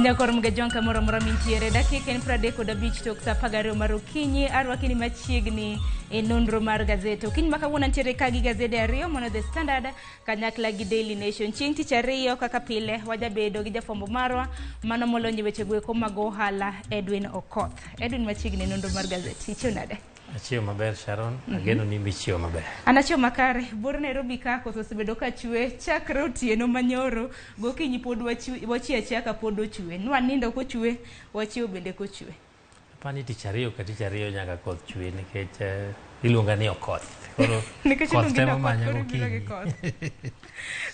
Nyakor mga jonka moro mintiere dakika en 35 tok sa pagaro marukinyi arwakini machiegni e nonro mar gazete okinyi makawuono ntiere kagi gazede ariyo mono The Standard kanyakla gi Daily Nation. Chieng' tich ariyo kaka pile wajabedo gi jafwambo marwa mano molonye weche gweko mag ohala Edwin Okoth. Edwin machiegni e nonro mar gazete ichio nade? Achio maber Sharon, ageno ni michio maber. Anachio makare, bor Nairobi ka koso sebedo ka chwe, chakre otieno manyoro, gokinyi pod wachia chaka pod ochwe. Nwa nindo kochwe, wachio bende kochwe. Pani tich ariyo ka tich ariyo nyaka koth chwe nikech iluonga ni Okoth. Koro koth temo manya gokinyi.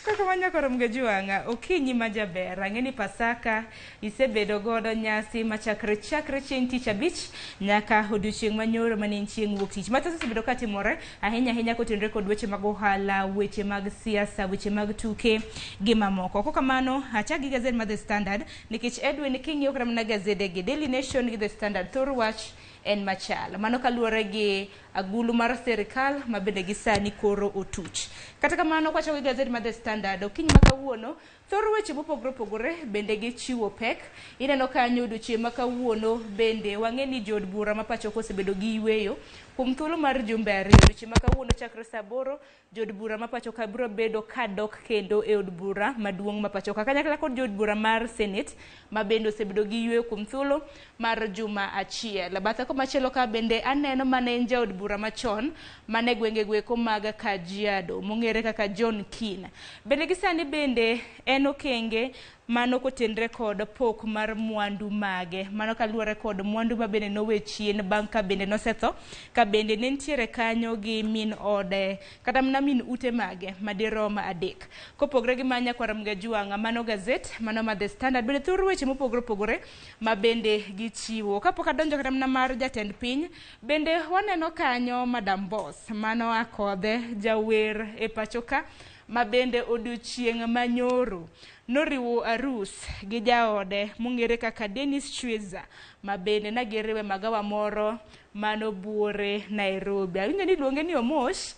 Kaka manyakoro mga juanga, okinyi majaber, ang'eni Pasaka isebedo godo nyasi machakre chieng' tich abich nyaka odiochieng' manyoro manen chieng' wuok tich. Mathoth osebedo ka timore ahinya kotenore kod weche mag ohala, weche mag siasa, weche mag tuke gi mamoko. Kok kamano achak gi gazet mar The Standard nikech Edwin king'iyo kata mana gazede gi Daily Nation gi The Standard thor wach en machal. Mano kaluwore gi agulu mar serikal mabende gi sani koro otuch. Kata kamano kwacho gi gazet mar The Standard okinyi makawuono thor weche mopogore opogore bende gi chiwo pek. Ineno kanyo odiochieng' makawuono bende wang'eni jood bura ma pacho kosebedo gi yweyo kuom thuolo mar jumbe ariyo. Odiochieng' makawuono chakre saa 8 jood bura ma pacho ka biro bedo kadok kendo e od bura maduong' ma pacho ka kanyakla kod jood bura mar Senate ma bende osebedo gi yweyo kuom thuolo mar juma achiel. Batha komachielo ka bende aneno mane en jaod bura machon mane gwenge gweko mag Kajiado mong'ere kaka John Keane. Bende gisani bende en okenge mano kotenre kod pok mar mwandu mage, mano kaluwore kod mwandu ma bende nowe chien bang' ka bende nosetho, ka bende nentiere kanyo gi min ode kata mana min ute mage madiroma 3. Kopogre gi manya kwara mga juanga mano gazet mano ma The Standard bende thoro weche mopogore opogore ma bende gichiwo. Kapok adonjo kata mana mar jatend piny bende waneno kanyo Madam Boss mano Akodhe jawer e pachoka ma bende odiochieng' manyoro noriwo arus gi jaode mong'ere kaka Dennis Chweza ma bende nagiriwe magawa moro mano buore Nairobi. Awinjo ni luonge ni Omosh.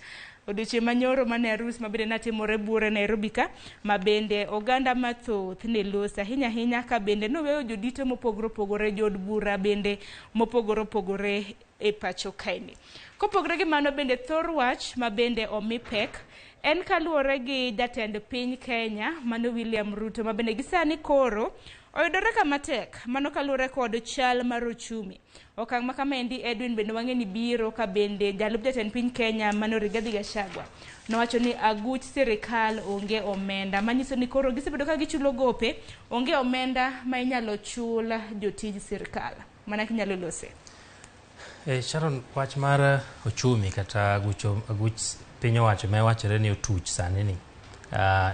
Odiochieng' manyoro mane arus ma bende natimore buore Nairobi ka ma bende oganda mathoth ne los ahinya ka bende noweyo jodito mopogore opogore, jood bura bende mopogore opogore e pacho kaini. Kopogore gi mano bende thor wach ma bende omi pek en kaluwore gi jatend piny Kenya mano William Ruto ma bende gisani koro oyudore kama tek mano kaluwore kod chal mar ochumi. Okang' ma kamendi Edwin bende wang'eni biro ka bende jalup jatend piny Kenya mano Rigathi Gachagua nowacho ni aguch serikal onge omenda, manyiso ni koro gisebedo ka gichulo gope, onge omenda ma inyalo chul jotij serikal. Mana kinyalo lose. Sharon, wach mar ochumi kata aguch piny owacho ma wachore ni otuch sani ni.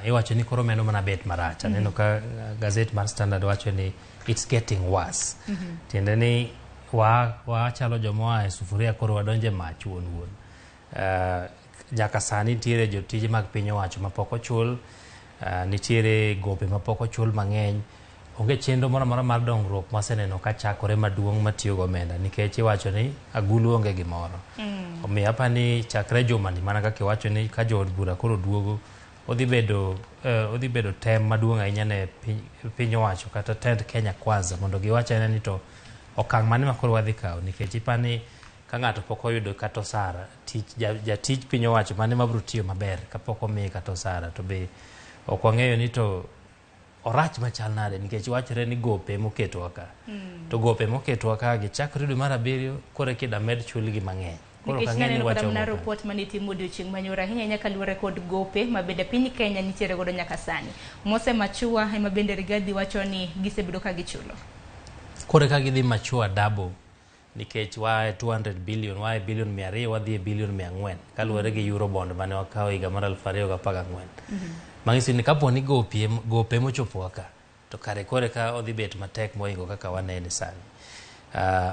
Iwacho ni koro meno mana bet marach. Aneno ka gazet mar Standard wacho ni it's getting worse. Tiende ni wachalo jomoa e sufuria koro wadonje mach wuon. Jaka sani nitiere jotije mag piny owacho ma pok ochul, nitiere gope ma pok ochul mang'eny. Onge chenro moro mar dongruok maseneno ka chakore maduong' matiyo go omenda nikech iwacho ni agulu onge gimoro. Omiyo apani chakre juma ni mana kaka iwacho ni ka jood bura koro duogo odhi bedo tem maduong' ahinya ne piny owacho kata tend Kenya Kwanza mondo giwach ahinya ni to okang' mane ma koro wadhi kawo nikech ipani ka ng'ato pok oyudo kata osara jatij piny owacho mane mabiro tiyo maber kapok omiye kata osara to be ok wang'eyo ni to orach machal nade nikech wachore ni gope moketwa ka. To gope moketwa ka gi chakre dwe mar 7 kore kida med chulgi mang'eny. Koro kang'eny wacho na report manitimo odiochieng' manyoro ahinya kaluwore kod gope ma bende piny Kenya nitiere godo nyaka sani. Mose Machua ema bende Rigathi wacho ni gisebedo ka gichulo. Kore ka gidhi Machua double nikech wa 200 billion, wa billion 200 wadhi billion 400 kaluwore gi Eurobond mane wakawo higa mar 2014. Mang'isi ni kapo ni gope mochopo ka to kare kore ka odhi bet matek moingo kaka wanene sani.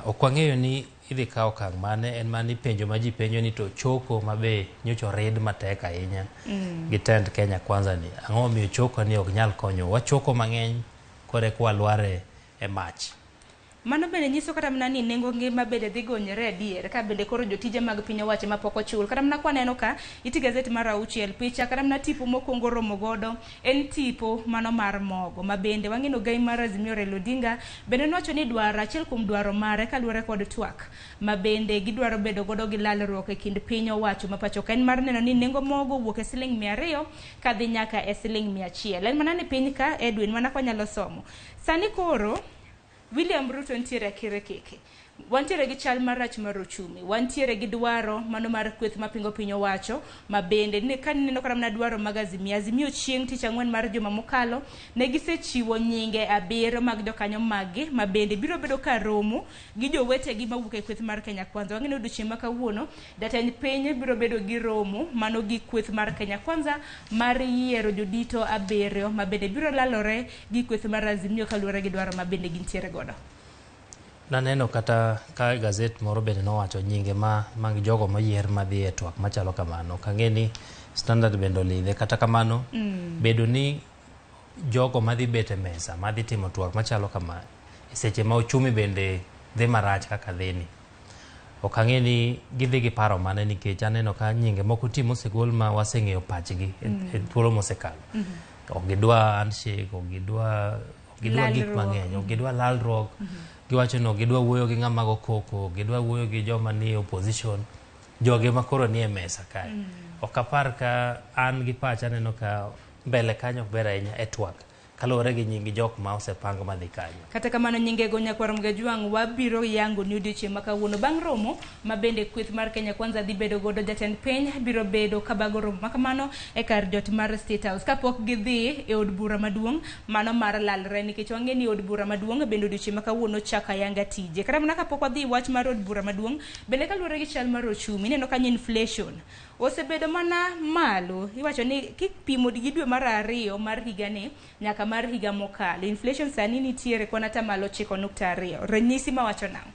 Ok wang'eyo ni idhi kawo okang' mane en mani penjo ma ji penjo ni to choko mabe nyocho red matek ahinya gi tend Kenya Kwanza ni ang'o miyo choko ni ok nyal konyo wachoko mang'eny kore kwa lware e mach. Mano bende nyiso kata mana ni nengo ngima bende dhi gonyore adier ka bende koro jotije mag piny owacho ma pok ochul. Kata mana kwaneno ka iti gazet mar 6 picha kata mana tipo mokwongo romo godo en tipo mano mar mogo ma bende wang'ino gai mar Azimio Raila Odinga bende nowacho ni dwaro achiel kuom dwaro mare kaluwore kod twak ma bende gidwaro bedo godo gi lalruok e kind piny owacho ma pacho ka en mar neno ni nengo mogo wuok e siling 200 kadhi nyaka e siling 100. En mana ni piny ka Edwin mana kwanyalo somo sani koro William Ruto ntiere kire keke. Wantiere gi chal marach mar ochumi, wantiere gi dwaro mano mar kweth mapingo piny owacho ma bende ne kaneno kata mana dwaro mag Azimio chieng' tich ang'wen mar juma mokalo ne gisechiwo nyinge 7 mag jokanyo maggi ma bende biro bedo ka romo gi jowetegi mawuok e kweth mar Kenya Kwanza. Wang'eno odiochieng' ma kawuono jatend piny biro bedo gi romo mano gi kweth mar Kenya Kwanza mar yiero jodito 7 ma bende biro lalore gi kweth mar Azimio kaluwore gi dwaro ma bende gintiere godo. Naneno kata ka gazet moro bende nowacho nyinge mag jogo moyier madhi e twak machalo kamano. Kang'e ni Standard bende olidhe kata kamano bedo ni jogo madhi bet e mesa madhi timo twak machalo kama e seche ma ochumi bende dhi marach kaka dhini. Ok ang'e ni gidhi gi paro mane nikech aneno ka nyinge moko ti mosegol ma waseng'eyo pachgi e thuolo mosekalo. Ok gidwa handshake, ok gidwa gik mang'eny, ok gidwa lalruok. Giwacho no gidwa wuoyo gi ng'ama go koko, gidwa wuoyo gi joma ni opposition, joge makoro ni e mesa kae. Ok apar ka an gi pacha neno ka mbele kanyo ok ber ahinya e twak kaluwore gi nyingi jok ma osepang madhi kanyo. Kata kamano nyinge go nyakwar Mgajwang' wabiro yango ni odiochieng' ma kawuono bang' romo ma bende kweth mar Kenya Kwanza dhi bedo godo jatend piny biro bedo kabago romo ma kamano e kar jot mar State House kapok gidhi e od bura maduong' mano mar lalre nikech wang'e ni od bura maduong' bende odiochieng' ma kawuono chaka yanga tije. Kata mana kapok wadhi wach mar od bura maduong' bende kaluwore gi chal mar ochumi neno kanyo inflation osebedo mana malo. Iwacho ni kipimo gi dwe mar 2 mar higani nyaka mar higa mokalo inflation sani nitiere kwana tamalo 9.2. Ranyisi mawacho nang'o?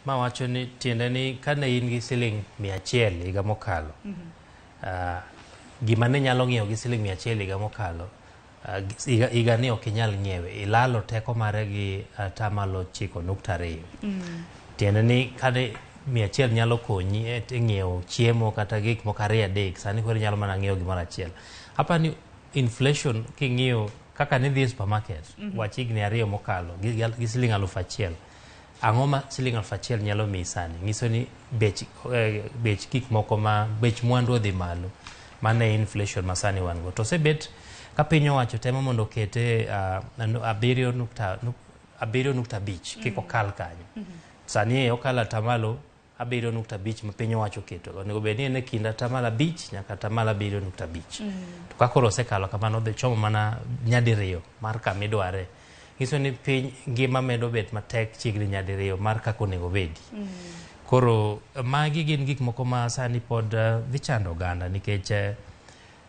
Mawacho ni tiende ni kane in gi siling 100 higa mokalo gima ne nyalo ng'iewo gi siling 100 higa mokalo higa ni ok inyal ng'iewe, ilalo teko mare gi tamalo 9.2. Tiende ni kane 100 nyalo konyi e ng'iewo chiemo kata gik moko 2-3 sani koro nyalo mana ng'iewo gimoro achiel. Hapa ni inflation king'iyo kaka ni dhi supermarket wach higni 2 mokalo gi siling 1,000. Ang'o ma siling 1,000 nyalo miyi sani? Ng'iso ni bech gik moko ma bech mwandu odhi malo. Mano e inflation ma sani wan go. To osebet ka piny owacho temo mondo okete 7.5 kik okal kanyo. Sani okalo atamalo 7.5 ma piny owacho keto. Onego bed ni en e kind atamalo 5 nyaka atamalo 7.5. To ka koro osekalo kamano dhi chomo mana nyadiriyo mar kama idware. Nyiso ni piny ngima medo bet matek chiegni nyadiriyo mar kaka onego bedi. Koro magi gin gik moko ma sani pod dhi chando oganda nikech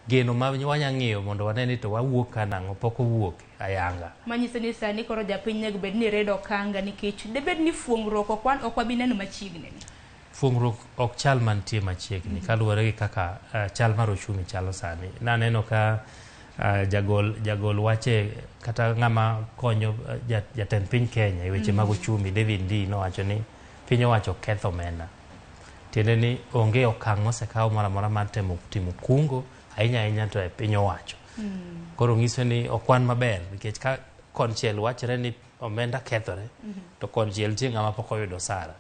geno ma wanya ng'iyo mondo wane ni to wawuok kanang'o pok owuok ayanga. Manyiso ni sani koro japiny nego bed ni redo kanga nikech debed ni fuong'ruok ok wabi neno machiegni. Fuong'ruok ok chal mantie machiegni kaluwore gi kaka chal mar ochumi chalo sani. Naneno ka jagol wache kata ng'ama konyo jatend piny Kenya e weche mag ochumi David Ndii nowacho ni piny owacho ketho omenda. Tiende ni onge okang' mosekaw moro amora mar timo kungo ahinya to e piny owacho. Koro ng'iso ni okwan maber nikech ka konchiel wachre ni omenda kethore to konchiel tie ng'ama pok oyudo sara.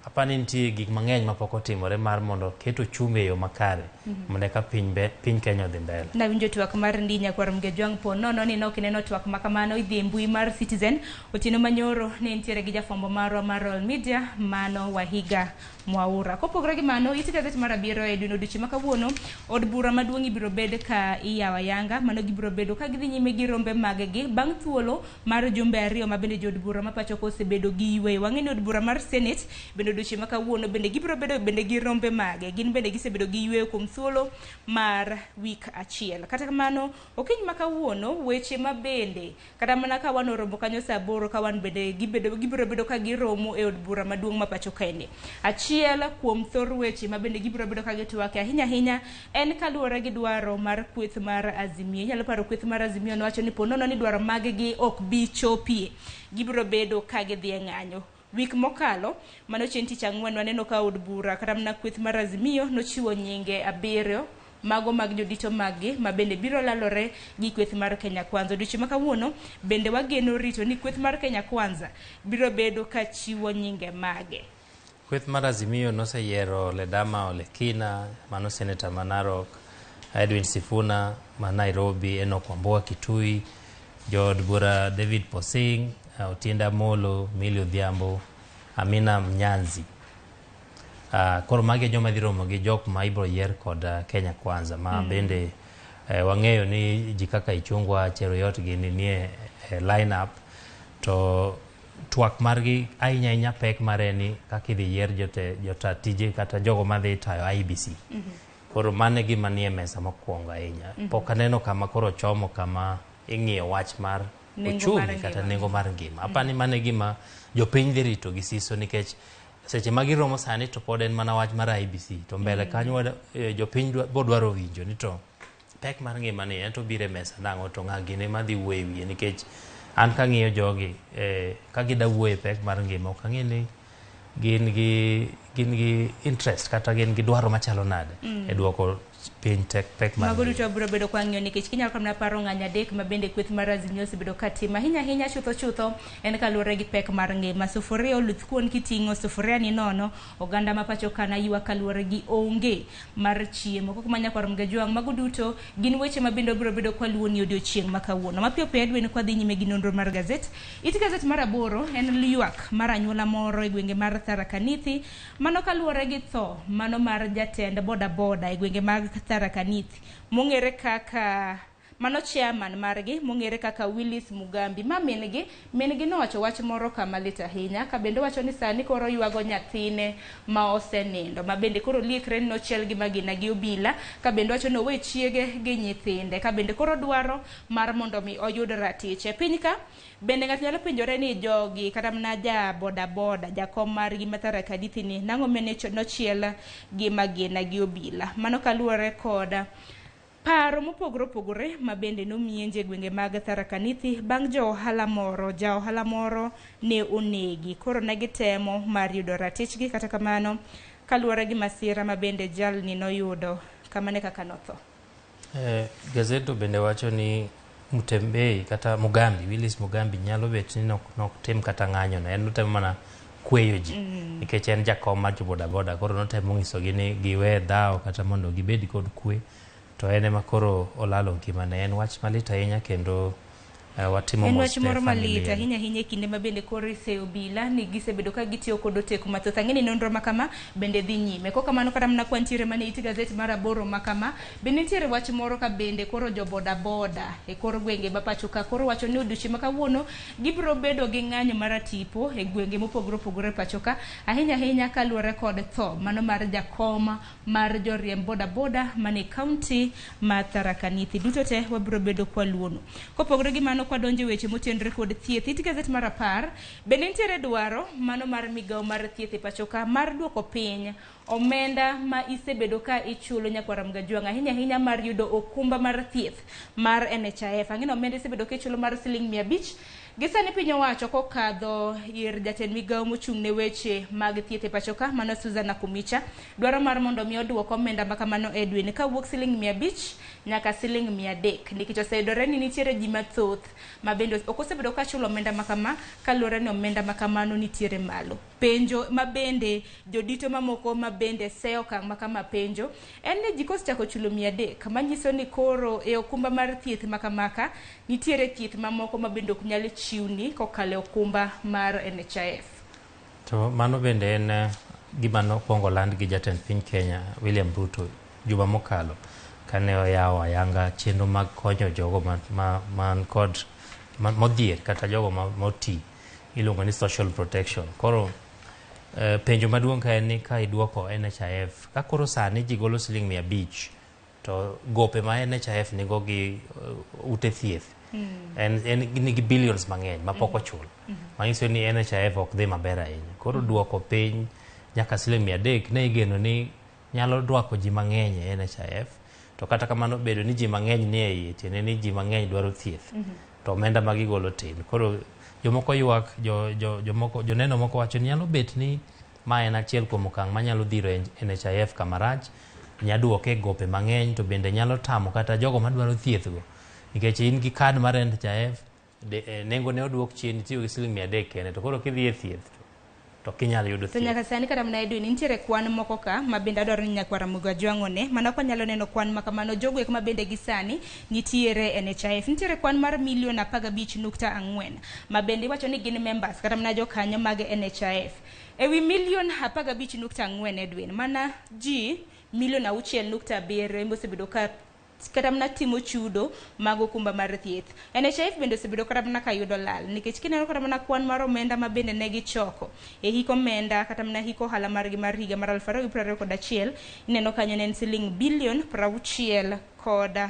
Apani nitie gik mang'eny ma pok otimore mar mondo keto chumbe yo makare mondo ka piny Kenya dhi mbele. Nawinjo twak mar Ndii nyakwar Mgajwang' po nono ni nokineno twak makamano idhi mbui mar Citizen otieno manyoro ne nitiere gi jafwambo marwa mar Royal Media mano Wahiga Mwaura. Kopogore gi mano iti gazet mar 7 e dwe odiochieng' ma kawuono od bura maduong' ibiro bed ka iyawa yanga mano gibiro bedo ka gidhi nyime gi rombe maggi bang' thuolo mar jumbe 2 ma bende jod bura ma pacho kosebedo gi yweyo. Wang'e ni od bura mar Senate bende odiochieng' ma kawuono bende gibiro bedo bende gi rombe mage, gin bende gisebedo gi yweyo kuom thuolo mar wik achiel. Kata kamano okinyi ma kawuono weche ma bende kata mana ka wan oromo kanyo saa 8 ka wan bende gibiro bedo ka giromo e od bura maduong' ma pacho kae. Achiel kuom thor weche ma bende gibiro bedo ka gitwake ahinya en kaluwore gi dwaro mar kweth mar Azimio. Nyalo paro kweth mar Azimio nowacho ni ponono ni dwaro maggi ok bi chopie, gibiro bedo ka gidhi e ng'anyo. Wik mokalo mano chieng' tich ang'wen waneno ka od bura kata mana kweth mar Azimio nochiwo nyinge 7 mago mag jodito maggi ma bende biro lalore gi kweth mar Kenya Kwanza. Odiochieng' ma kawuono bende wageno rito ni kweth mar Kenya Kwanza biro bedo ka chiwo nyinge mage. Kweth mar Azimio noseyiero Ledama Ole Kina, mano Senator ma Narok, Edwin Sifuna ma Nairobi, Enoch Wamboa Kitui, Jod Bura David Posing, Otienda Molo, Millie Odhiambo, Amina Mnyanzi. Koro magi joma dhi romo gi jok ma ibro yier kod Kenya Kwanza ma bende wang'eyo ni ji kaka Ichung'wa, Cheruiyot gini nie line up, to twak margi ahinya pek mare ni kaka idhi yier jota tije kata jogo madhi tayo IBC. Koro mane gima nie mesa mokwongo ahinya. Pok aneno kama koro chomo kama ing'iyo wach mar uchumi kata nengo mar ngima. Apani mane gima jopiny dhi rito gi siso, nikech seche ma giromo sani to pod en mana wach mar IBC. To mbele kanyo jopiny bodwaro winjo ni to pek mar ngima ni en to bire mesa nang'o, to ng'a gine madhi wuoye wiye, nikech an kang'iyo jogi ka gida wuoye pek mar ngima ok ang'e ni gin gi interest kata gin gi dwaro machalo nade e duoko piny pek mar mago duto biro bedo kwa ng'iyo, nikech kinyalo kamna paro ng'anya adek ma bende kweth mar Azimio osebedo ka timo ahinya chutho en kaluwore gi pek mar ngima. Sufuria oluth kuon kiting'o sufuria ni nono, oganda ma pacho kana ywa kaluwore gi onge mar chiemo. Koko manya kwaro mgejwang' mago duto gin weche ma bende biro bedo kwa luoni odiochieng' ma kawuono. Mapiyo Edwin kwa dhi nyime gi nonro mar gazet. Gazet mar 8 en ywak mar anyuola moro e gwenge mar Tharaka Nithi, mano kaluwore gi tho mano mar jatend boda e gwenge mag Tharaka Nithi mong'ere kaka mano chairman margi mong'ere kaka Willis Mugambi. Ma min gi nowacho wach moro kama lit ahinya, ka bende wacho ni sani koro ywago nyathine ma osenindo, ma bende koro liekre no chiel gi magina gi obila, ka bende wacho no we chiege gi nyithinde, ka bende koro dwaro mar mondo mi oyud ratiche piny ka. Bende ng'at nyalo penjore ni jogi kata mana ja boda jakom margi ma Tharaka Nithi ni nang'o mene nochiel gi magina gi obila. Mano kaluwore kod paro mopogore ma bende nomienje gwenge mag Tharaka Nithi bang' ja ohala moro ne onegi. Koro ne gitemo mar yudo ratichgi, kata kamano kaluwore gi masira ma bende jalni noyudo kamane kaka notho. Gazeto bende wacho ni Mutembei kata Willis Mugambi nyalo bet ni nok tim kata ng'anyo no, en notemo mana kweyo ji nikech en jakom mar boda, koro notemo ng'isogi ni giwe dhawo kata mondo gibed kod kwe, to en ema koro olalo ngimane. En wach malit ahinya kendo watimo mos. En wach moro malit ahinya e kinde ma bende koro ise obila ni gisebedo ka gitiyo kod oteko mathoth. Ang'eni nonro makama bende dhi nyime. Kok kamano kata mana kwantiere mane Iti Gazet mar 8 makama bende nitiere wach moro ka bende koro jo boda e kor gwenge ma pacho ka koro wacho ni odiochieng' ma kawuono gibiro bedo gi ng'anyo mar tipo e gwenge mopogore pacho ka, ahinya kaluwore kod tho mano mar jakoma mar joriemb boda mane kaunti ma Tharaka Nithi. Duto te wabiro bedo kwa luono. Kopogore gi mano kwa donjo weche motenre kod thieth, Iti Gazet mar 10 bende nitiere dwaro mano mar migawo mar thieth e pacho ka mar duoko piny omenda ma isebedo ka ichulo nyakwara Mgajwang' ahinya mar yudo okumba mar thieth mar NHIF. Ang'eno omenda isebedo ka ichulo mar Sh500 gisani piny owacho kokadho ir jatend migawo mochung' ne weche mag thieth e pacho ka mano Susan Nakumicha dwaro mar mondo mi oduok omenda makamano Edwin ka wuok Sh500 nyaka Sh300, nikech oseyudore ni nitiere ji mathoth ma bende ok osebedo ka chulo omenda makama kaluwore ni omenda makamano nitiere malo. Penjo ma bende jodito mamoko ma bende seyo okang' makama penjo en ni ji kosechako chulo 300 manyiso ni koro e okumba mar thieth makamaka nitiere thieth mamoko ma bende ok nyal chiwni kokalo e okumba mar NHIF. To mano bende en gima nokwongo land gi jatend piny Kenya William Ruto juma mokalo kane oyawo ayanga chenro mag konyo jogo man kod modhier kata jogo moti iluongo ni social protection. Koro penjo maduong' ka en ni ka iduoko NHIF ka koro sani ji golo siling 500 to gope ma NHIF nigo gi ute thieth en nigi billions mang'eny ma pok ochul manyiso ni NHIF ok dhi maber ahinya koro duoko piny nyaka siling 300 ne igeno ni nyalo duoko ji mang'eny e NHIF to kata kamano bedo ni ji mang'eny ni e iye tiende ni ji mang'eny dwaro thieth to omenda ma gigolo tin koro jomoko ywak joneno moko wacho ni nyalo bet ni ma en achiel kuom okang' manyalo dhiro NHIF kamarach nyaduoke gope mang'eny to bende nyalo tamo kata jogo madwaro thiethgo nikech in gi kad mar NHIF nengo ne oduok chien tiyo gi siling 300 kende to koro kidhi e thieth to kinyal yudo thieth. To nyaka sani kata mana idwe ni nitiere kwan moko ka ma bende adwaro ni nyakwara Muga Jwang'one mano ko nyalo neno kwan ma kamano jogo ma bende gi sani nitiere NHIF nitiere kwan mar milion 15.4 ma bende iwacho ni gin members kata mana jokanyo mag NHIF ewi milion 15.4 edwen mana ji milion 6.7 mosebedo ka kata mana timo chudo mag okumba mar thieth. NHIF bende osebedo kata mana ka yudo lal nikech kineno kata mana kwan mar omenda ma bende ne gichoko e hiko omenda kata mana hiko ohala margi mar higa mar 2021 ineno kanyo ne en siling bilion 61.3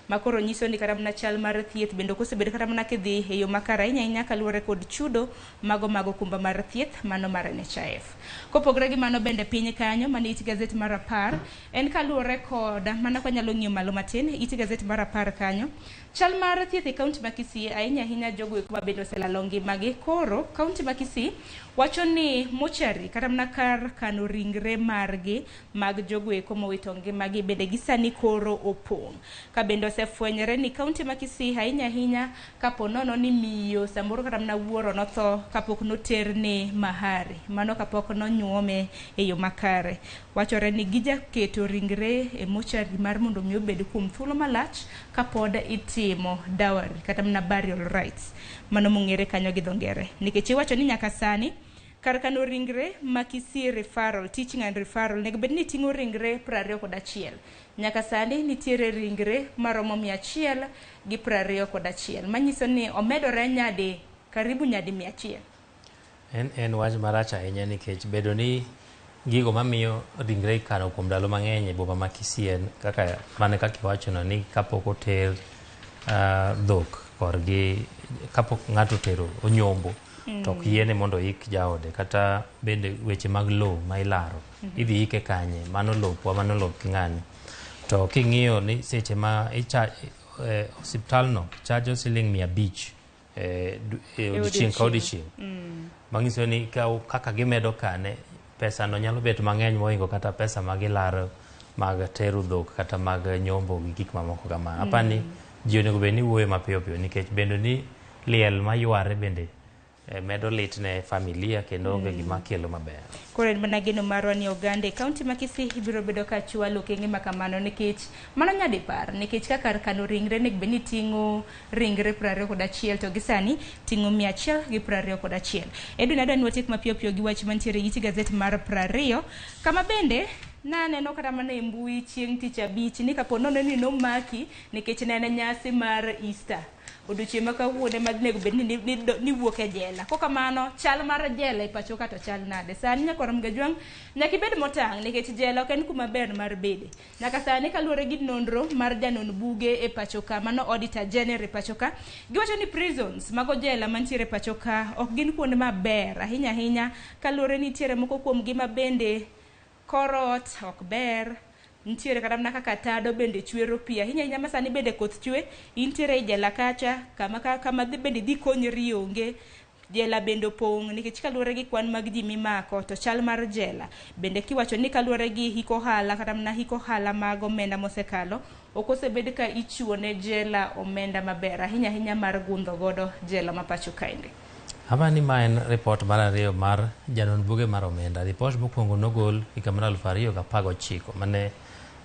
makoro nyiso ni kata mana chal mar thieth bende kosebedo kata mana kidhi e yo makara inya kaluwore kod chudo mago okumba mar thieth mano mar NHIF. Kopogre gi mano bende piny kanyo mane it gazet mar 10 en kaluwore kod mana kwa nyalo ng'iyo malo matin it gazet mar 10 kanyo chal mar thieth e kaunti ma Kisii ahinya jogo ma bende oselalo ngimagi koro kaunti ma Kisii wacho ni mochari kata mana kar kano ringre margi mag jogo mowito ngimagi bende gisani koro opong' ka bende osefwenyore ni kaunti ma Kisii ahinya kapo nono ni miyo samoro kata mana wuoro notho kapok noterne mahari mano kapok nonyuome e yo makare wachore ni gijaketo ringre e mochari mar mondo mi obed kuom thuolo malach kapod itimo dowry kata mana burial rights mano mong'ere kanyo gi dho ngere nikech iwacho ni nyaka sani kar kano ringre ma Kisii referral teaching and referral nego bed ni ting'o ringre 21 nyaka sani nitiere ringre maromo 121 manyiso ni omedore nyadi karibu nyadi 100. En wach marach ahinya nikech bedo ni gigo mamiyo ringre ikano kuom ndalo mang'eny e boma ma Kisii en kaka mane kaka iwachono ni kapok oter dhok korgi kapok ng'ato tero onyombo to ok yiene mondo ik jaode kata bende weche mag lowo ma ilaro idhi ike kanye mano lopwa mano lop ng'ani to king'iyo ni seche ma osiptalno chajo siling 500 odiochieng' ka odiochieng' manyiso ni kaka gimedo kane pesa no nyalo bet mang'eny mohingo kata pesa magilaro mag tero dhok kata mag nyombo gi gik mamoko kama apani ji onego bed ni wuoyo mapiyo nikech bendo ni liel mayware bende medo lit ne familia kendo onge gima kelo maber. Koro en mana geno marwa ni Ogande kaunti ma Kisii ibiro bedo ka chwalo okenge ma kamano nikech mano nyadipar nikech kaka kano ringre nek beni ting'o ringre 21 to gisani ting'o 121. Edu nadwa ni watiek mapiyo gi wach mantiere it gazet mar 20 kama bende na neno kata mana e mbui chieng' tich abich ni kapo nono ni nomaki nikech nene nyasi mar Easter odiochieng' ma kawuono madnego bed ni wuok e jela koka mano chal mar jela e pacho ka to chal nade sani Nyakwara Muga Jwang' nyaka ibed motang' nikech jela ok en kuma ber mar bede nyaka sani kaluwore gi nonro mar janon buge e pacho ka mano auditor general e pacho ka giwacho ni prisons mago jela mantiere e pacho ka ok gin kuonde maber ahinya kaluwore ni nitiere moko kuom gi ma bende korot ok ber nitiere kata mana kaka tado bende chwero pi ahinya masani bende koth chwe intiere jela kacha kama bende dhi konyri onge jela bende opong' nikech kaluwore gi kwan mag ji mimako to chal mar jela bende kiwacho ni kaluwore gi hiko ohala kata mana hiko ohala mag omenda mosekalo ok osebed ka ichiwo ne jela omenda maber ahinya mar gundho godo jela ma pacho kaende. Hapa ni ma en report mar ariyo mar janon buge mar omenda. Report mokwongo nogol higa mar 2019 mane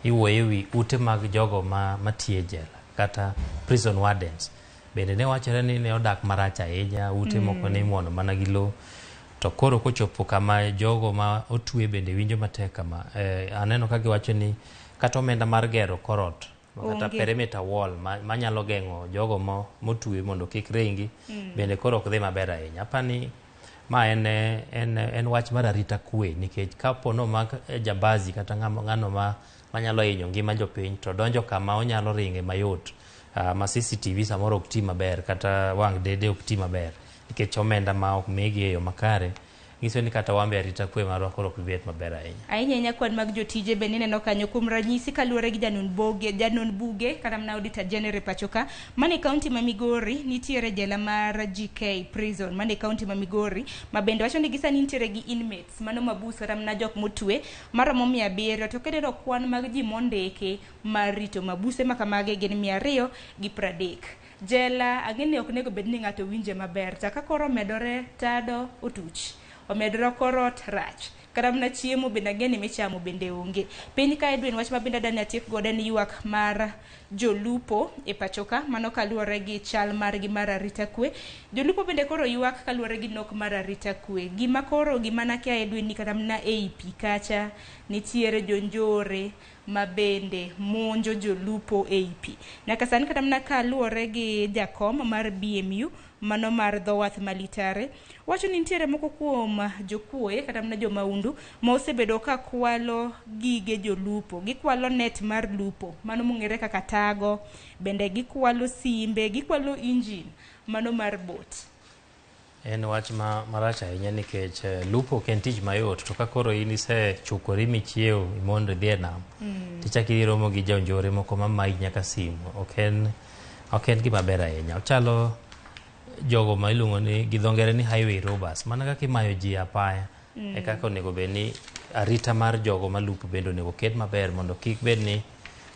iwuoyo wi ute mag jogo matie jela kata prison wardens. Bende ne wachore ni ne odak marach ahinya ute moko ne imuono mana gi lowo to koro kochopo kama jogo ma otwe bende winjo matek kama aneno ka giwacho ni kata omenda mar gero korot kata perimeter wall manyalo geng'o jogo motwe mondo kik ringi bende koro ok dhi maber ahinya. Apani ma en wach mar arita kwe, nikech kapo nomak jambazi kata ng'ano manyalo hinyo ngima jopiny to donjo kama onyalo ringe mayot, ma CCTV samoro ok ti maber kata wang' dede ok ti maber nikech omenda ma ok migi e yo makare, nyiso ni kata wambe arita kwe marwa koro ok bet maber ahinya. Ahinya kwan mag jotije bende neno kanyo kuom ranyisi kaluwore gi janon buge kata mana auditor general pachoka mane kaunti ma Migori nitiere jela mar GK prison mane kaunti ma Migori ma bende wacho ni gisani nitiere gi inmates mano mabus kata mana jok motwe maromo 700 to kedero kwan mag ji mondeke mar rito mabuse makamage gin 230. Jela agene ok nego bed ni ng'ato winje maber taka koro medore tado otuch omedro korot rach kata mana chiemo bende ageni michamo bende onge. Piny ka Edwin wach ma bende dani atiek godo en ywak mar jolupo e pachoka mano kaluwore gi chal margi mar arita kwe. Jolupo bende koro ywak kaluwore gi nok mar arita kwe. Gima nakia Edwin ni kata mana ei pi kacha nitiere jonjore ma bende monjo jolupo ei pi. Nyaka sani kata mana kaluwore gi jakom mar BMU mano mar dhowath Malitare wacho ni nitiere moko kuom jokuoye kata mana jomaundu ma osebedo ka kwalo gige jolupo, gikwalo net mar lupo mano mong'ere kaka tago, bende gikwalo simbe, gikwalo injin mano mar bot. En wach marach ahinya nikech lupo ok en tich mayot, to ka koro in isechukori michiew imondo idhi e nam tichako iromo gi jonjore moko mamayi nyaka simu, ok en gima ber ahinya. Ochalo jogo ma iluongo ni gi dho ngere ni highway robbers, mana kaka imayo ji apaya e kaka onego bed ni arita mar jogo malupo bende onego ket maber mondo kik bed ni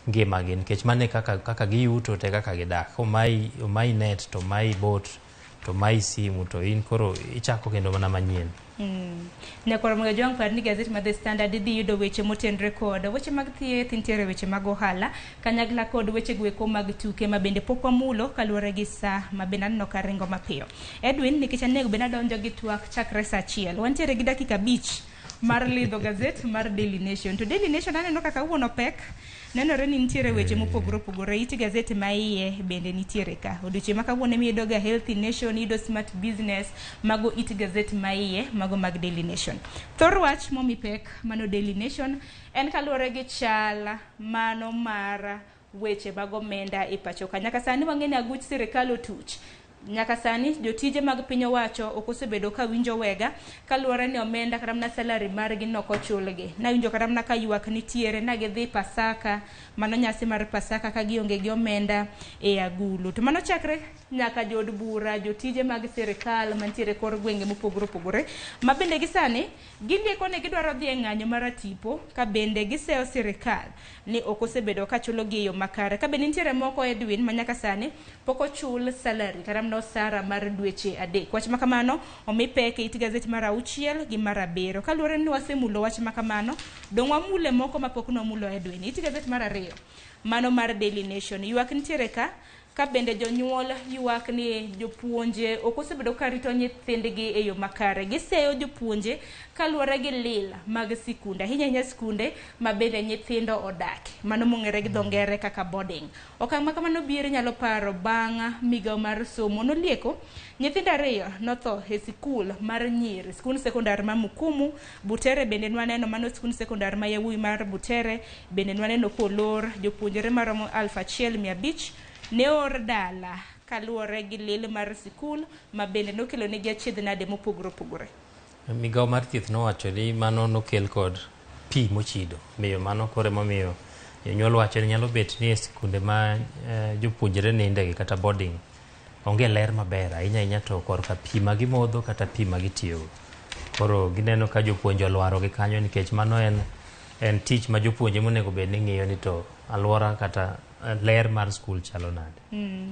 ngimagi, nikech mane kaka giyuto te kaka gidak. Omayi net to omayi bot to omayi simu to in koro ichako kendo mana manyien. Ne koro mga jong par ni gazet ma The Standard idhi yudo weche motenre kod weche mag thieth, nitiere weche mag ohala kanyagla kod weche gweko mag tuke ma bende pok wamulo kaluwore gi sa ma bende aneno ka ringo mapiyo. Edwin nikech anego bende adonjo gi twak chakre sa 1 wantiere gi dakika 5 mar lidho gazet mar Daily Nation. To Daily Nation aneno kaka wuono pek nenore ni nitiere weche mopogore opogore. Iti gazet ma iye bende nitiere ka odiochieng' ma kawuono mi idoga Healthy Nation, ido Smart Business, mago iti gazet ma iye mago mag Daily Nation. Thor wach momi pek mano Daily Nation en kaluwore gi chal mano mar weche mag omenda e pachoka. Nyaka sani wang'eni aguch sirikal otuch. Nyaka sani jotije mag piny owacho ok osebedo ka winjo wega kaluwore ni omenda kata mana salary margi nok ochulgi. Nawinjo kata mana ka ywak nitiere na gidhi Pasaka, mano nyasi mar Pasaka ka gionge gi omenda e agulu. To mano chakre nyaka jod bura, jotije mag sirikal mantiere kor gwenge mopogore opogore ma bende gisani gindiko ni gidwaro dhi e ng'anyo mar tipo ka bende giseo sirikal ni ok osebedo ka chulo gi yo makare. Ka bende nitiere moko Edwin ma nyaka sani pok ochul salary kata mana osara mar dweche 3. Wach makamano omi pek e iti gazet mar 6 gi mar 7. Kaluwore ni wasemulo wach makamano, dong' wamule moko mapok nomulo Edwin. Iti gazet mar 2 mano mar Daily Nation ywak nitiere ka bende jonyuol ywak ni jopuonje ok osebedo ka rito nyithindgi e yo makare. Giseyo jopuonje kaluwore gi lil mag sikunde, ahinya sikunde ma bende nyithindo odak, mano mong'ere gi dho ngere kaka boarding. Okang' ma kamano biro nyalo paro bang' migawo mar somo nolieko nyithindo 2 notho e sikul mar nyiri, skul sekondar ma Mukumu. Butere bende nwaneno mano skul sekondar ma yawuoyi mar Butere bende nwaneno kolor jopuonjere maromo 1500 ne or dala kaluwore gi lil mar sikul ma bende nokelo ne gi achiedh nade mopogore opogore. Migawo mar thieth nowacho ni mano nokel kod pi mochido, miyo mano kore momiyo jonyuol wacho ni nyalo bet ni e sikunde ma jopuonjre nindegi kata boarding onge ler maber ahinya to korka pi ma gimodho kata pi ma gitiyogo. Koro gineno ka jopuonj olwarogi kanyo nikech mano en tich ma jopuonje monego bed ni ng'iyo ni to alwora kata ler mar skul chalo nade.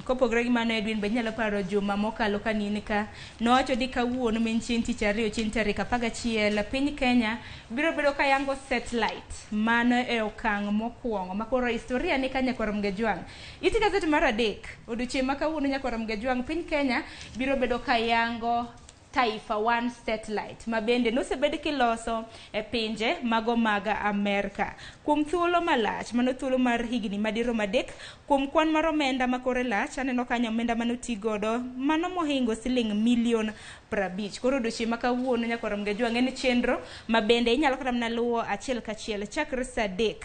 Kopogre gi mano Edwin be nyalo paro juma mokalo kanini ka nowacho di kawuono men chieng' tich ariyo chieng' tarik 11 piny Kenya biro bedo ka yango satellite mano e okang' mokwongo makoro historia ni ka Nyakwar Mgejwang'. Iti gazet mar 3 odiochieng' ma kawuono Nyakwar Mgejwang' piny Kenya biro bedo ka yango Taifa One satellite mabende nosebed kiloso e pinje mago maga Amerika kuom thuolo malach mano thuolo mar higni madiro madek kuom kwan mar omenda makore lach aneno kanyo omenda manoti godo mano mohingo siling milion 50 koro dochi makawuono nyakorom ga jwang'e ni chenro mabende inyalo kata mna luwo achiel kachiel chakre saa 3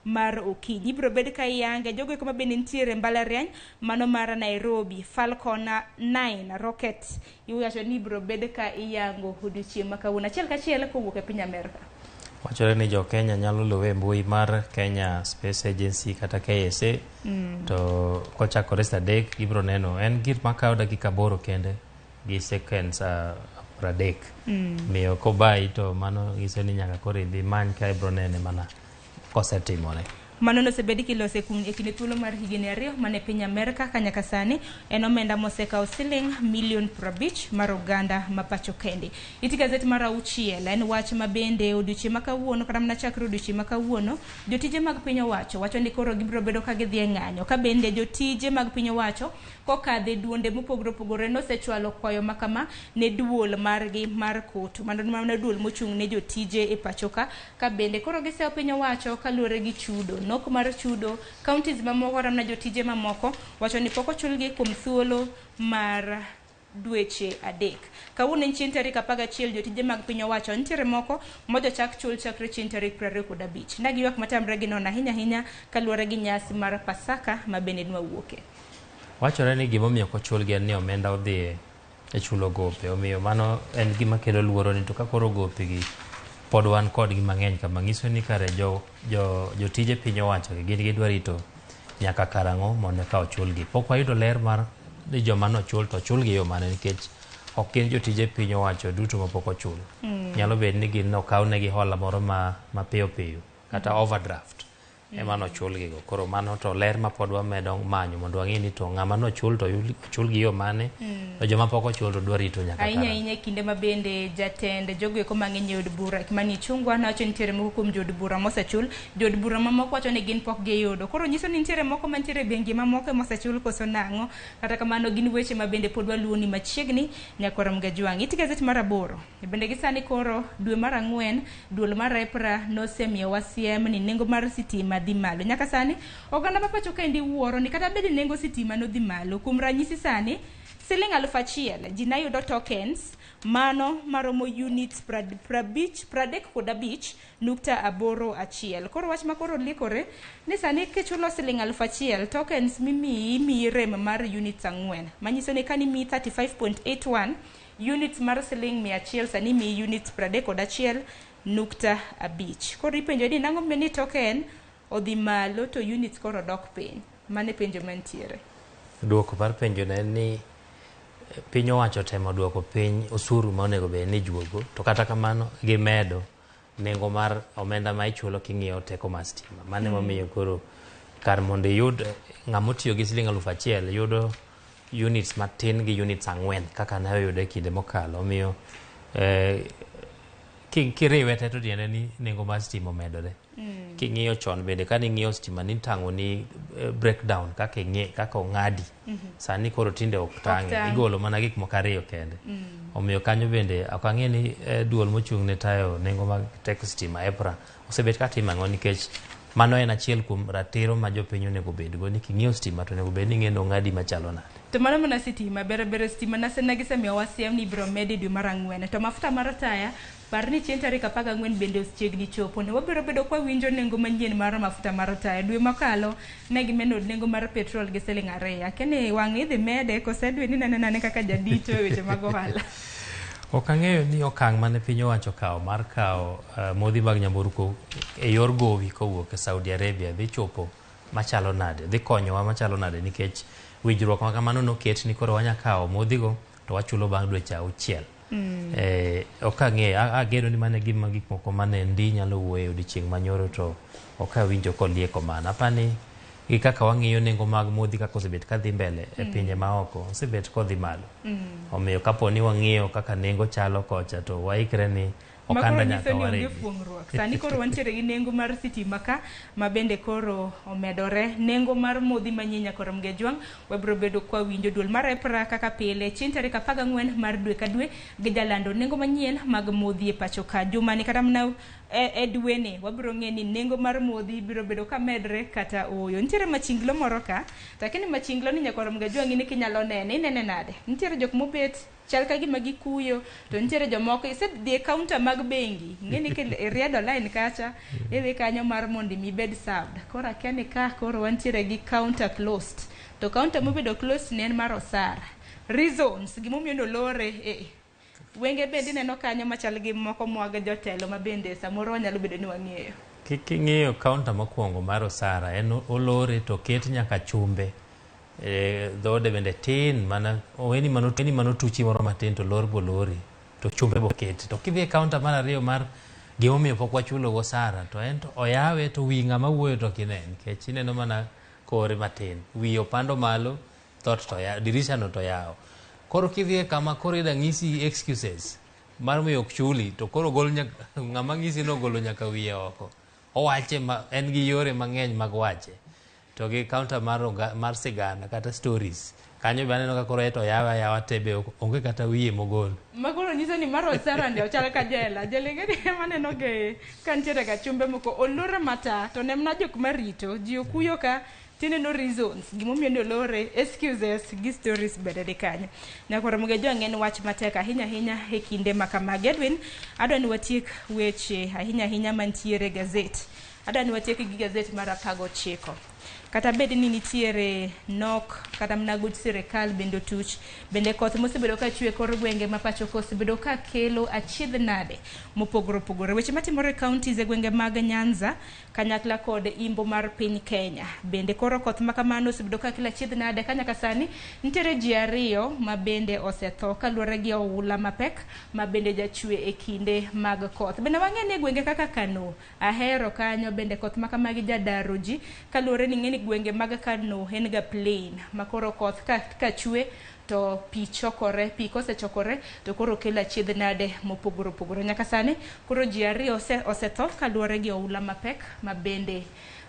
mar okinyi ibro bed ka iyange jogo eko mabende nitiere mbalariany mano mar Nairobi Falcon 9 rocket iwacho ni ibro bed ka iyango odiochieng' makawuono achiel kachiel kowuok e piny Amerika. Wachore ni jo Kenya nyalo luwe mbui mar Kenya Space Agency kata KSA to kochakore saa 3 ibro neno en gir makawo dakika 8 kende gi seconds 30 miyo kobai to mano giso ni nyaka koro idhi many ka ibro nene mana kosetimore. Mano nosebedi kilose e kinde thuolo mar higni 2 mane piny Amerika ka nyaka sani en omenda mosekawo siling milion 50 mar Uganda ma pacho kende. Iti gazet mar 6 en wach mabende odiochieng' makawuono kata mana chakre odiochieng' makawuono jotije mag piny owacho wacho ni koro gibiro bedo ka gidhi e ng'anyo ka bende jotije mag piny owacho kokadhe duonde mopogore opogore nosechwalo kwayo makama ne duol margi mar kotu mano duol mochung' ne jotije e pachoka ka bende koro giseyo piny owacho kaluwore gi chudo nok mar chudo counties mamoko ramna jotije mamoko wacho ni poko chulgi kuom thuolo mar dweche 3 kawuono en chieng' tarik 11 jotije mag piny owacho nitiere moko mojo chak chul chakre chieng' tarik 25 ndagi ywak matamre gi nono ahinya kaluwore gi nyasi mar Pasaka ma bende nwa wuoke. Wachore ni gimomiyo kochulgi en ni omenda odhi e chulo gope omiyo mano en gima kelo luoro ni to ka koro gope gi pod wan kod gi mang'eny kama ng'iso ni kare jotije piny owacho gin gidwa rito nyaka karang'o mondo ka ochulgi. Pok wayudo ler mar ni joma nochul to ochulgi yo mane nikech ok gin jotije piny owacho duto mapok ochul. Nyalo bedo ni gin okawnegi hola moro ma piyo kata overdraft ema nochulgi go. Koro mano to ler ma pod wamedo manyo mondo wang'e ni to ng'ama nochul to ochulgi yo mane to joma pok ochul to dwa rito nyaka karang'o. Ahinya kinde ma bende jatend jogo eko mang'eny od bura Kimani Ichung'wah nawacho nitiere moko kuom jod bura mosechul jod bura mamoko wacho ni gin pok giyudo koro nyiso ni nitiere moko mantiere bengi mamoko mosechul koso nang'o kata kamano gin weche ma bende pod waluwo ni machiegni nyakorom ga jwang'. Iti gazet mar 8 bende gisani koro dwe mar 4 duol mar EPRA nosemiyo wasiem ni nengo mar sitima dhi malo nyaka sani oganda pacho kendi wuoro ni kata bed nengo sitima no dhi malo kuom ranyisi sani siling 1,000 ji nayudo tokens mano maromo units 35.81 koro wach makoro likore ni sani kichulo siling 1,000 tokens mimiyi rem mar units 4 manyiso ni kani mi 35.81 units mar siling 100 sani mi units 31.5 koro ipenjo ni nang'o meni token odhi malo to units koro dok piny mane penjo mantiere. Duoko par penjo ne ni piny owacho temo duoko piny osuru ma onego bed ni juogo to kata kamano gimedo nengo mar omenda ma ichulo king'iyo teko mar stima mane momiyo koro kar mondo iyud ng'amo tiyo gi siling 1,000 yudo units matin gi units 4 kaka ne oyudo e kinde mokalo omiyo kiriwe te to tiende ni nengo mar stima omedore. King'iyo chon bende ka ning'iyo stima ni tang'o ni breakdown kaka ong'adi sani koro tinde ok tang'e igolo mana gik moko 2 kende omiyo kanyo bende ok ang'e ni duol mochung' ne tayo nengo mag teko stima EPRA osebet ka timo ang'o nikech mano en achiel kuom ratiro ma jopiny onego bedgo ni king'iyo stima to onego bed ni ng'endo ong'adi machalo nade. To mano mana sitima bere stima nagisemiyo wasiem ni ibiro medi dwe mar 4 to mafuta mar taya par ni chieng' tarik 14 bende chiegni chopo ne wabiro bedo kwa winjo nengo manyien mar mafuta mar taya dwe makalo ne gimedo nengo mar petrol gi siling 2 kene wang' idhi mede kose dwe ni nane kaka jadito e weche mag ohala. Ok ang'eyo ni okang' mane piny owacho kawo mar kawo modhi mag nyamburko e yor gowi kowuok e Saudi Arabia dhi chopo machalo nade dhi konyowa machalo nade nikech winjruok ma kamano noket ni koro wanya kawo modhigo to wachulo bang' dweche 6. Ok ang'eyo ageno ni mane gik moko mane ndi nyalo wuoye odiochieng' manyoro to ok awinjo kolieko mana apani gi kaka wang'iyo nengo mag modhi kaka osebet ka dhi mbele e pinje maoko osebet kodhi malo omiyo kapo ni wang'iyo kaka nengo chalo kocha to waikre ni okanda nyaka waregi. Sani koro wantiere gi nengo mar sitima ka mabende koro omedore. Nengo mar modhi manyinya koro mgejwang wabro bedo kwa winjo duol mar EPRA kaka pile chin tarik 14 mar dwe ka dwe gi jalando nengo manyien mag modhi e pacho ka. Jumani kata mna e dwene wabro ng'eni nengo mar modhi biro bedo ka medre kata oyo. Ntiere machinglo moro ka, lakini machinglo ni nyakoro mgejwang ni kinyalo nene nade. Ntiere jok mobet chal ka gima gikuyo, to ntiere jomoko isedhi e kaunta mag bengi ng'eni ke riedo line kacha idhi kanyo mar mondo mibed served. Koro akia ni ka koro wantiere gi counter closed, to counter mobedo closed ne en mar osara. Reasons gimomiyo nolore wenge bende neno kanyo machal gi moko mwaga jotelo mabende samoro nyalo bedo ni wang'eyo. King'iyo counter mokwongo mar osara en olore to ket nyaka chumbe. Dhode bende tin mana oweni manotuchi moro matin to lor bolori to chumbe boketi. To kidhi e counter mar ariyo mar gimomiyo pok wachulo go osara to en to oyawe to wi ng'ama wuoyo to kinen kech ineno mana kore matin, wi opando malo, thot to ya dirisha no to yawo. Koro kidhi kama koro ida ng'isi excuses mar miyo ok chuli to koro gol ng'ama ng'isi no golo nyaka wiye oko. Owache en gi yore mang'eny mag wache. To gi counter mar sigana kata stories kanyo be aneno ka koro eto yawa tebe onge kata wiye mogol. Magoro nyiso ni mar osara ndio chal ka jela. Jelengeni maneno ge kantiere ga chumbe moko olore mata to nemna jok marito ji okuyo ka tine no reasons gimomiyo ni olore, excuses gi stories bede de kanyo. Nyakoro mgejwang en wach matek ahinya e kinde makamagi. Edwin adwa ni watiek weche ahinya mantiere gazet. Adwa ni watiek gi gazet mar 19. Kata bed ni nitiere nok kata mnaguch sirikal bendo tuch bende koth mosebedo ka chwe kor gwenge ma pacho kosebedo ka kelo achiedh nade mopogore weche matimore counties e gwenge mag Nyanza kanyakla kod Imbo mar piny Kenya bende koro koth makamano osebedo ka kelo achiedh nade kanyaka sani nitiere ji ariyo ma bende osetho kaluwore gi oula mapek ma bende jachwe e kinde mag koth. Bende wang'eni gwenge kaka Kano, Ahero kanyo bende koth makamagi jadaro ji kaluwore ni ng'eni gwenge mag Kano en ga plain makoro koth ka chwe to pi kosechokore to koro kelo achiedh nade mopogore. Nyaka sani koro ji ariyo osetho kaluwore gi oula mapek ma bende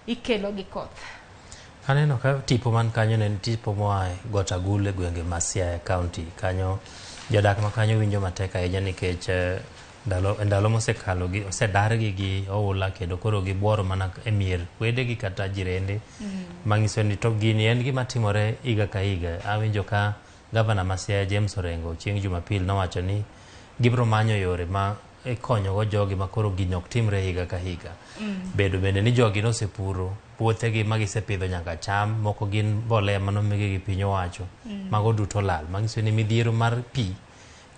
ikelo gi koth. Aneno ka tipo man kanyo ne tipo moa Got Agule gwenge ma Siaya County kanyo jodak ma kanyo winjo matek ahinya nikech ndalo mosekalo gi osedargi gi oula kendo koro gibuoro mana e mier wedegi kata jirende manyiso ni to gini en gima timore higa ka higa. Awinjo ka gavana ma Siaya James Orengo chieng' Jumapil nowacho ni gibro manyo yore ma konyogo jogi ma koro gini ok timre higa ka higa. Bedo bende ni jogi nosepuro puothegi ma gisepidho nyaka cham moko gin mbolea manomigi gi piny owacho mago duto lal manyiso ni midhiero mar pi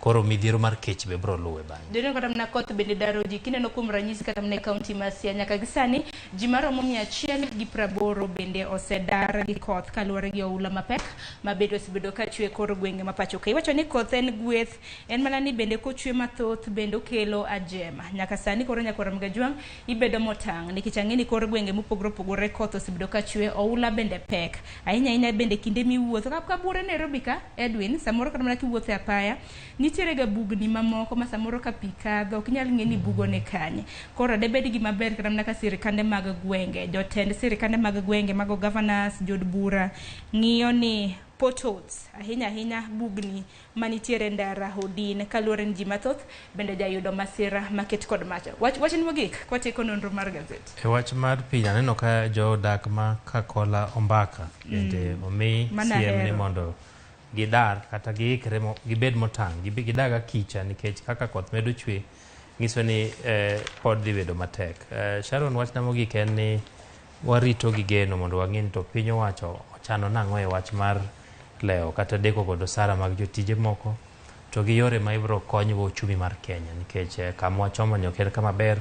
koro midhiero mar kech be bro luwe bang'. Dino kata mna koth bende daro ji kineno kuom ranyisi kata mna county ma Siaya nyaka gisani ji maromo 180 bende osedar gi koth kaluwore gi oula mapek ma bende osebedo ka chwe kor gwenge ma pacho ka. Iwacho ni koth en gweth en mana ni bende kochwe mathoth bende okelo ajema. Nyaka sani koro nyakoro mgejwang ibedo motang' nikech ang'eni kor gwenge mopogore koth osebedo ka chwe oula bende pek ahinya bende kinde miwuotho ka bure Nairobi ka Edwin samoro kata mna kiwuotho e apaya nitiere ga bugni mamoko ma samoro ka pi kadho ok nyal ng'eni bugone kanye. Koro debed gi maber kata mna ka sirikande mag gwenge jotend sirikande mag gwenge mago governors jod bura ng'iyo ni potholes ahinya bugni manitiere ndara hodin kaluwore ni ji mathoth bende jayudo masira maket kod macho. Wach ni mogik kwatieko nonro mar gazet. E wach mar pi aneno ka jodak ma Kakola Ombaka bende omi siem ni mondo gidar kata giikre gibed motang' gidaga kicha nikech kaka koth medo chwe nyiso ni pod dhi bedo matek. Sharon wachna mogik en ni warito gi geno mondo wang'e to piny owacho ochano nang'o e wach mar leo kata deko kod osara mag jotije moko to gi yore ma ibro konygo uchumi mar Kenya nikech kama wachomo nyoker kama ber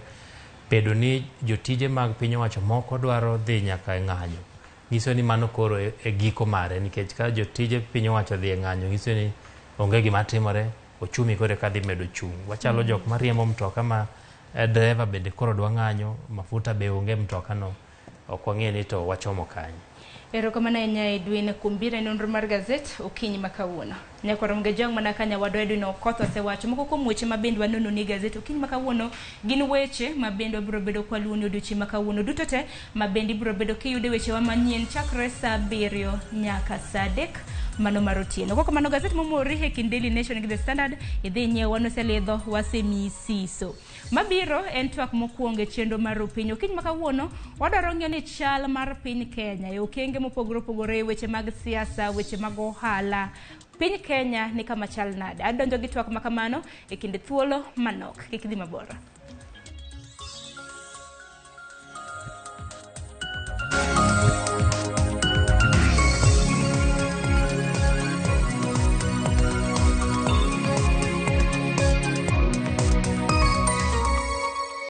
bedo ni jotije mag piny owacho moko dwaro dhi nyaka e ng'anyo nyiso ni mano koro e giko mare nikech ka jotije piny owacho dhi e ng'anyo nyiso ni onge gima timore uchumi kore ka dhi medo chung'. Wachalo jok ma riembo mtoka ma driver bende koro dwa ng'anyo mafuta be onge mtoka no ok wang'e ni to wachomo kanye. Erokamano ahinya Edwin kuom biro e nonro mar gazet okinyi ma kawuono. Nyakorom ge jong mana kanya wadwa Edwin Okoth osewacho moko kuom weche ma bende wanono ni gazet okinyi ma kawuono gin weche ma bende wabiro bedo kwaluoni odiochieng' ma kawuono duto te ma bende ibiro bedo kiyude weche wa manyien chakre saa 7 nyaka saa 3 mano mar otieno. Koko mano gazet momori e kind Daily Nation gi The Standard idhi nyiewo noselidho wasemi siso. Mabiro en twak mokwongo e chenro mar piny okinyi ma kawuono wadwaro ng'eyo ni chal mar piny Kenya e okenge mopogore opogore weche mag siasa, weche mag ohala. Piny Kenya ni kama chal nade. Adonjo gi twak makamano e kinde thuolo manok. Kik dhi mabor.